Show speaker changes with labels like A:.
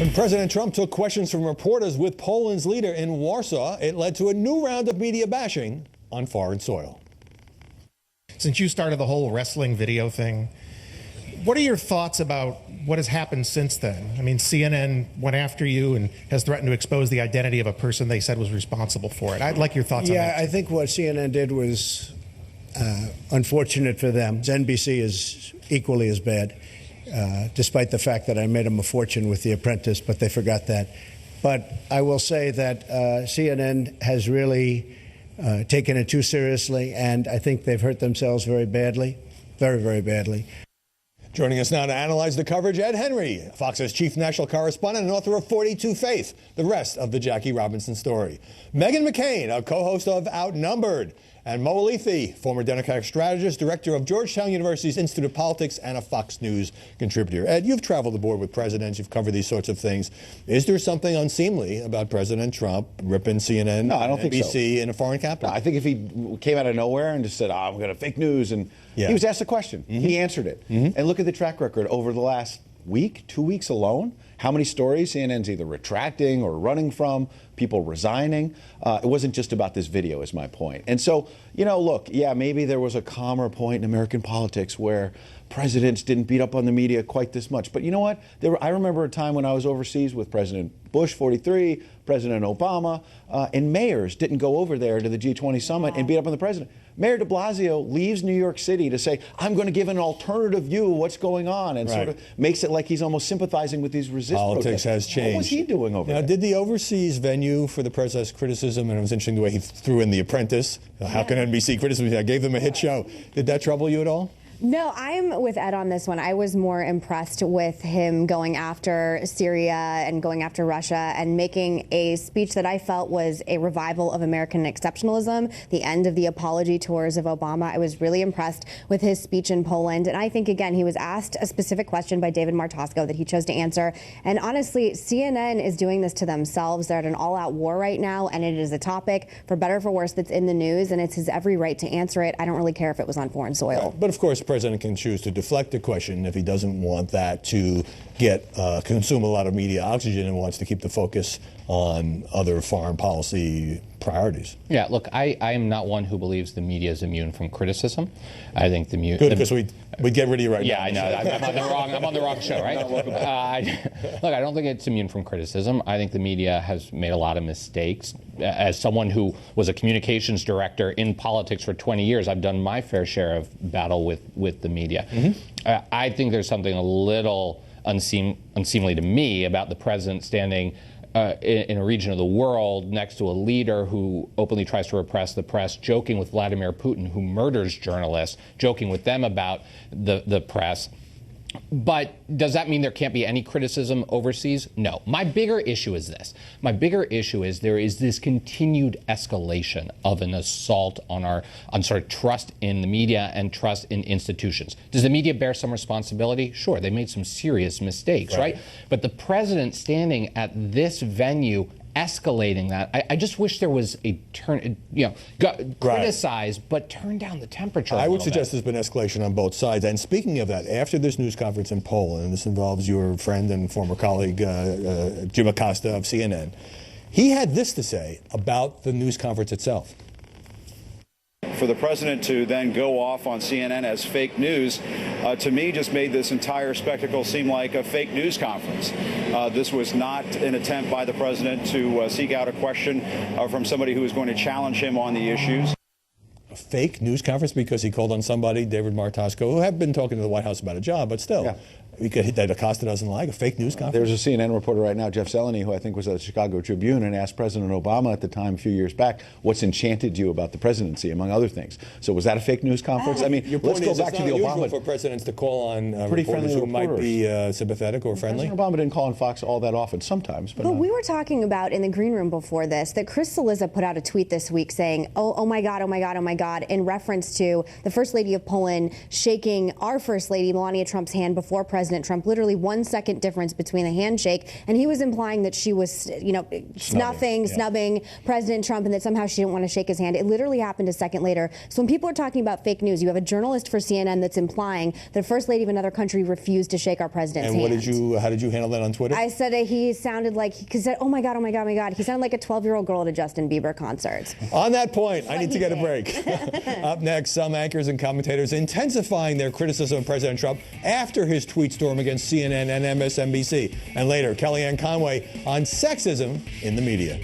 A: When President Trump took questions from reporters with Poland's leader in Warsaw, it led to a new round of media bashing on foreign soil.
B: Since you started the whole wrestling video thing, what are your thoughts about what has happened since then? I mean, CNN went after you and has threatened to expose the identity of a person they said was responsible for it. I'd like your thoughts on that.
C: Yeah, I think what CNN did was unfortunate for them. NBC is equally as bad, despite the fact that I made them a fortune with The Apprentice, but they forgot that. But I will say that CNN has really taken it too seriously, and I think they've hurt themselves very badly, very, very badly.
A: Joining us now to analyze the coverage, Ed Henry, Fox's chief national correspondent and author of 42 Faith, the rest of the Jackie Robinson story. Meghan McCain, a co-host of Outnumbered. And Mo Alithi, former Democratic strategist, director of Georgetown University's Institute of Politics, and a Fox News contributor. Ed, you've traveled aboard with presidents. You've covered these sorts of things. Is there something unseemly about President Trump ripping CNN,
D: no, I don't think
A: NBC
D: so.
A: in a foreign capital?
D: No, I think if he came out of nowhere and just said, I'm going to fake news, and he was asked a question. He answered it. And look at the track record over the last week, 2 weeks alone. How many stories CNN's either retracting or running from, people resigning. It wasn't just about this video, is my point. And so, you know, look, yeah, maybe there was a calmer point in American politics where presidents didn't beat up on the media quite this much. But you know what? I remember a time when I was overseas with President Bush, 43, President Obama, and mayors didn't go over there to the G20 summit and beat up on the president. Mayor de Blasio leaves New York City to say, I'm going to give an alternative view of what's going on, and sort of makes it like he's almost sympathizing with these resistance
A: Politics has changed.
D: What was he doing over there?
A: Now, did the overseas venue for the president's criticism, and it was interesting the way he threw in The Apprentice, how can NBC criticize? I gave them a hit show. Did that trouble you at all?
E: No, I'm with Ed on this one. I was more impressed with him going after Syria and going after Russia and making a speech that I felt was a revival of American exceptionalism, the end of the apology tours of Obama. I was really impressed with his speech in Poland. And I think, again, he was asked a specific question by David Martosco that he chose to answer. And honestly, CNN is doing this to themselves. They're at an all-out war right now, and it is a topic, for better or for worse, that's in the news, and it's his every right to answer it. I don't really care if it was on foreign soil.
A: But of course, the president can choose to deflect the question if he doesn't want that to consume a lot of media oxygen and wants to keep the focus on other foreign policy priorities.
F: Yeah, look, I am not one who believes the media is immune from criticism. I think
A: Good, because we get rid of you right now.
F: Yeah, I know. I'm on the wrong show, right? Look, I don't think it's immune from criticism. I think the media has made a lot of mistakes. As someone who was a communications director in politics for 20 years, I've done my fair share of battle with the media. I think there's something a little unseemly to me about the president standing in a region of the world next to a leader who openly tries to repress the press, joking with Vladimir Putin, who murders journalists, joking with them about the press. But does that mean there can't be any criticism overseas? No. My bigger issue is this. My bigger issue is there is this continued escalation of an assault on sort of trust in the media and trust in institutions. Does the media bear some responsibility? Sure, they made some serious mistakes, right? But the president standing at this venue escalating that, I just wish there was a criticize, but turn down the temperature.
A: I would suggest there's been escalation on both sides. And speaking of that, after this news conference in Poland, and this involves your friend and former colleague Jim Acosta of CNN, he had this to say about the news conference itself.
G: For the president to then go off on CNN as fake news, to me, just made this entire spectacle seem like a fake news conference. This was not an attempt by the president to seek out a question from somebody who was going to challenge him on the issues.
A: A fake news conference because he called on somebody, David Martosco, who had been talking to the White House about a job, but still. Yeah. We could hit that Acosta doesn't like, a fake news conference.
D: There's a CNN reporter right now, Jeff Zeleny, who I think was at the Chicago Tribune, and asked President Obama at the time, a few years back, what's enchanted you about the presidency, among other things. So was that a fake news conference? I mean, let's go back to the Obama.
A: For presidents to call on reporters who might be sympathetic or friendly.
D: President Obama didn't call on Fox all that often, sometimes. But
E: we were talking about in the green room before this that Chris Cillizza put out a tweet this week saying, oh my God, oh my God, oh my God, in reference to the First Lady of Poland shaking our First Lady, Melania Trump's hand before President President Trump, literally 1 second difference between the handshake, and he was implying that she was, snubbing President Trump, and that somehow she didn't want to shake his hand. It literally happened a second later. So when people are talking about fake news, you have a journalist for CNN that's implying that a first lady of another country refused to shake our president's hand.
A: And how did you handle that on Twitter?
E: I said he sounded like, because oh my God, he sounded like a 12-year-old girl at a Justin Bieber concert.
A: On that point, I need to get a break. Up next, some anchors and commentators intensifying their criticism of President Trump after his tweet storm against CNN and MSNBC. And later, Kellyanne Conway on sexism in the media.